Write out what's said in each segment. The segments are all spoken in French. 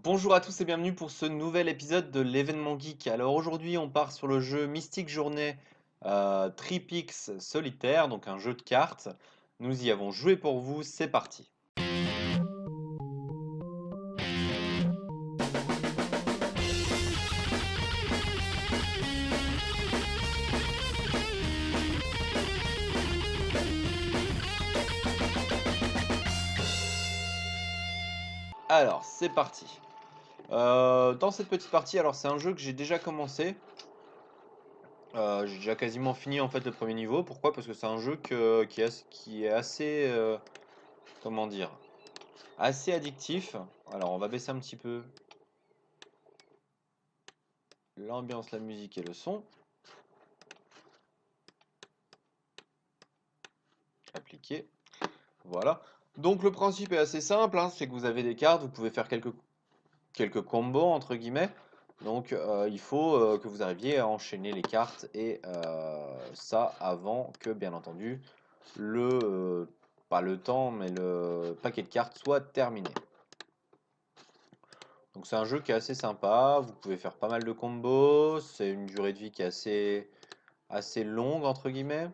Bonjour à tous et bienvenue pour ce nouvel épisode de l'événement geek. Alors aujourd'hui on part sur le jeu Mystic Journey Tripix Solitaire, donc un jeu de cartes. Nous y avons joué pour vous, c'est parti. Alors c'est parti. Dans cette petite partie, alors c'est un jeu que j'ai déjà commencé. J'ai déjà quasiment fini en fait le premier niveau. Pourquoi? Parce que c'est un jeu qui est assez, comment dire, assez addictif. Alors on va baisser un petit peu l'ambiance, la musique et le son. Appliquer. Voilà. Donc le principe est assez simple, hein, c'est que vous avez des cartes, vous pouvez faire quelques combos entre guillemets. Donc il faut que vous arriviez à enchaîner les cartes et ça avant que bien entendu pas le temps mais le paquet de cartes soit terminé. Donc c'est un jeu qui est assez sympa, vous pouvez faire pas mal de combos, c'est une durée de vie qui est assez longue entre guillemets.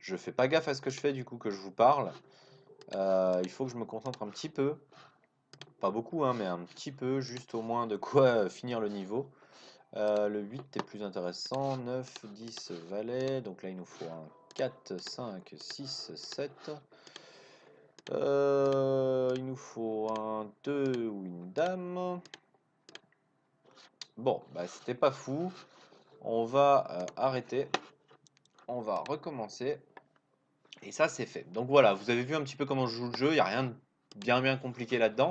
Je fais pas gaffe à ce que je fais du coup que je vous parle. Il faut que je me concentre un petit peu. Pas beaucoup, hein, mais un petit peu, juste au moins de quoi finir le niveau. Le 8 est plus intéressant, 9, 10, valet, donc là il nous faut un 4, 5, 6, 7. Il nous faut un 2 ou une dame. Bon, bah c'était pas fou. On va arrêter. On va recommencer. Et ça c'est fait. Donc voilà, vous avez vu un petit peu comment je joue le jeu. Il n'y a rien de bien compliqué là-dedans.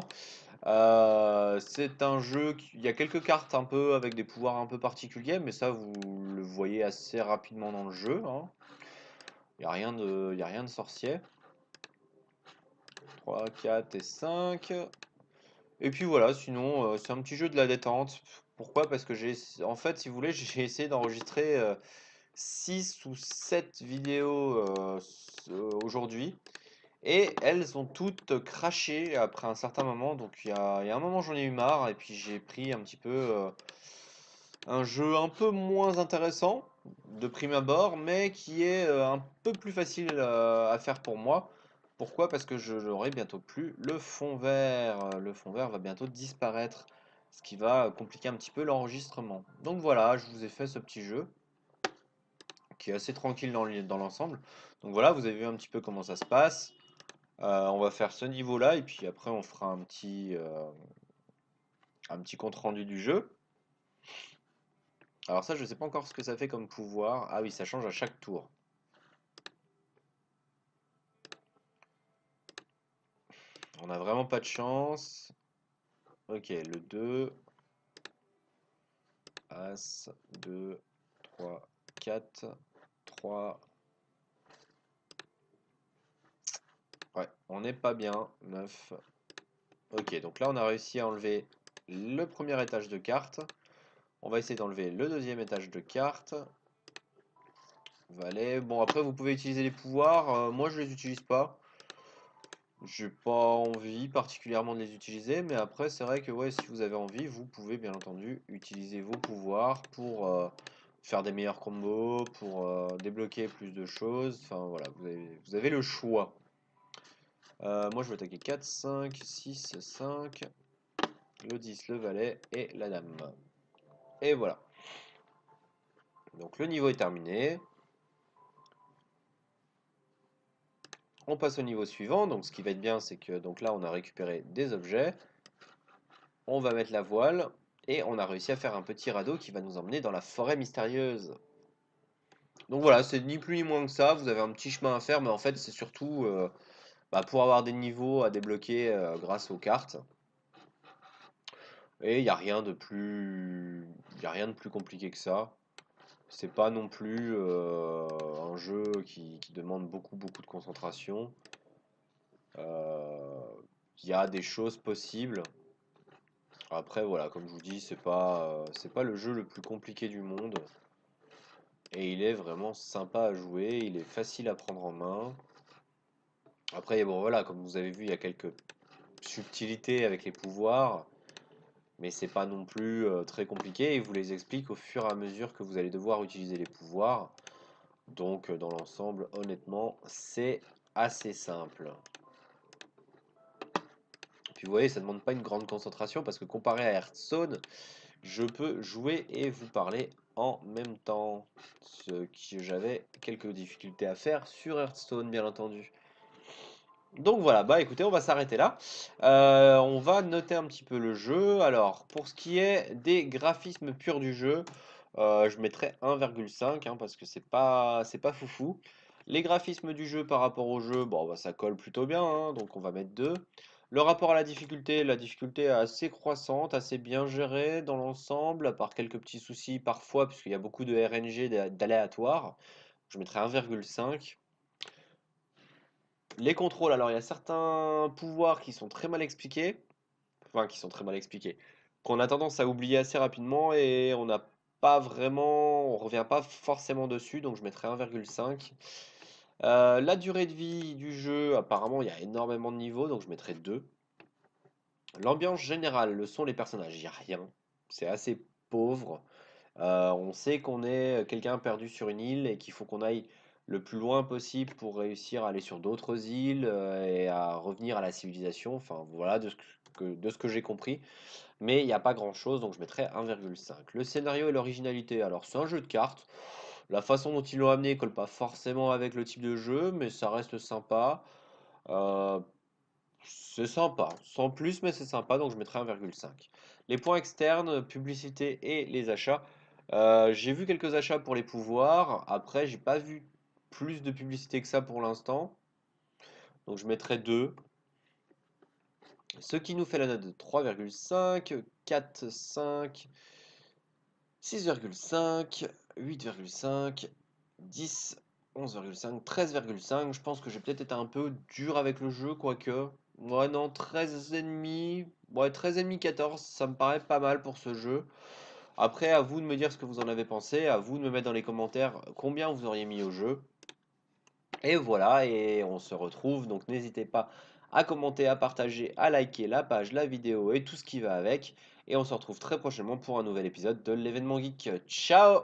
C'est un jeu il y a quelques cartes un peu avec des pouvoirs un peu particuliers, mais ça vous le voyez assez rapidement dans le jeu, hein. Il y a rien de sorcier. 3, 4 et 5. Et puis voilà, sinon c'est un petit jeu de la détente. Pourquoi? Parce que en fait, si vous voulez, j'ai essayé d'enregistrer 6 ou 7 vidéos aujourd'hui. Et elles ont toutes craché après un certain moment. Donc il y a un moment j'en ai eu marre. Et puis j'ai pris un petit peu un jeu un peu moins intéressant de prime abord, mais qui est un peu plus facile à faire pour moi. Pourquoi? Parce que je n'aurai bientôt plus le fond vert. Le fond vert va bientôt disparaître, ce qui va compliquer un petit peu l'enregistrement. Donc voilà, je vous ai fait ce petit jeu qui est assez tranquille dans l'ensemble. Donc voilà, vous avez vu un petit peu comment ça se passe. On va faire ce niveau-là et puis après on fera un petit compte rendu du jeu. Alors ça, je sais pas encore ce que ça fait comme pouvoir. Ah oui, ça change à chaque tour. On a vraiment pas de chance. Ok, le 2, As, 2, 3, 4, 3. Ouais, on n'est pas bien. 9. Ok, donc là on a réussi à enlever le premier étage de cartes. On va essayer d'enlever le deuxième étage de cartes. Valet. Bon, après vous pouvez utiliser les pouvoirs. Moi je les utilise pas. J'ai pas envie particulièrement de les utiliser, mais après c'est vrai que ouais, si vous avez envie, vous pouvez bien entendu utiliser vos pouvoirs pour faire des meilleurs combos, pour débloquer plus de choses. Enfin voilà, vous avez le choix. Moi je vais attaquer 4, 5, 6, 5, le 10, le valet et la dame. Et voilà. Donc le niveau est terminé. On passe au niveau suivant. Donc ce qui va être bien, c'est que donc là on a récupéré des objets. On va mettre la voile et on a réussi à faire un petit radeau qui va nous emmener dans la forêt mystérieuse. Donc voilà, c'est ni plus ni moins que ça. Vous avez un petit chemin à faire, mais en fait, c'est surtout pour avoir des niveaux à débloquer grâce aux cartes. Et il n'y a rien de plus, il y a rien de plus compliqué que ça. C'est pas non plus un jeu qui demande beaucoup de concentration. Euh, Il y a des choses possibles. Après, voilà, comme je vous dis, c'est pas le jeu le plus compliqué du monde. Et il est vraiment sympa à jouer, il est facile à prendre en main. Après, bon voilà, comme vous avez vu, il y a quelques subtilités avec les pouvoirs, mais c'est pas non plus très compliqué. Il vous les explique au fur et à mesure que vous allez devoir utiliser les pouvoirs. Donc, dans l'ensemble, honnêtement, c'est assez simple. Puis vous voyez, ça ne demande pas une grande concentration parce que comparé à Hearthstone, je peux jouer et vous parler en même temps. Ce que j'avais quelques difficultés à faire sur Hearthstone, bien entendu. Donc voilà, bah écoutez, on va s'arrêter là. On va noter un petit peu le jeu. Alors, pour ce qui est des graphismes purs du jeu, je mettrai 1,5 parce que c'est pas foufou. Les graphismes du jeu par rapport au jeu, bon, bah, ça colle plutôt bien, donc on va mettre 2. Le rapport à la difficulté est assez croissante, assez bien gérée dans l'ensemble, à part quelques petits soucis parfois, puisqu'il y a beaucoup de RNG d'aléatoire. Je mettrai 1,5. Les contrôles, alors il y a certains pouvoirs qui sont très mal expliqués, enfin qui sont très mal expliqués, qu'on a tendance à oublier assez rapidement et on n'a pas vraiment, on revient pas forcément dessus, donc je mettrai 1,5. La durée de vie du jeu, apparemment il y a énormément de niveaux, donc je mettrai 2. L'ambiance générale, le son, les personnages, il n'y a rien. C'est assez pauvre. On sait qu'on est quelqu'un perdu sur une île et qu'il faut qu'on aille le plus loin possible pour réussir à aller sur d'autres îles et à revenir à la civilisation. Enfin, voilà de ce que j'ai compris. Mais il n'y a pas grand-chose, donc je mettrais 1,5. Le scénario et l'originalité. Alors, c'est un jeu de cartes. La façon dont ils l'ont amené colle pas forcément avec le type de jeu, mais ça reste sympa. Euh, c'est sympa, sans plus, mais c'est sympa, donc je mettrai 1,5. Les points externes, publicité et les achats. J'ai vu quelques achats pour les pouvoirs. Après, j'ai pas vu plus de publicité que ça pour l'instant. Donc je mettrai 2. Ce qui nous fait la note de 3,5, 4, 5, 6,5, 8,5, 10, 11,5, 13,5. Je pense que j'ai peut-être été un peu dur avec le jeu, quoique. Ouais, non, 13,5. Ouais, 13,5, 14, ça me paraît pas mal pour ce jeu. Après, à vous de me dire ce que vous en avez pensé, à vous de me mettre dans les commentaires combien vous auriez mis au jeu. Et voilà, et on se retrouve, donc n'hésitez pas à commenter, à partager, à liker la page, la vidéo et tout ce qui va avec. Et on se retrouve très prochainement pour un nouvel épisode de l'événement geek. Ciao!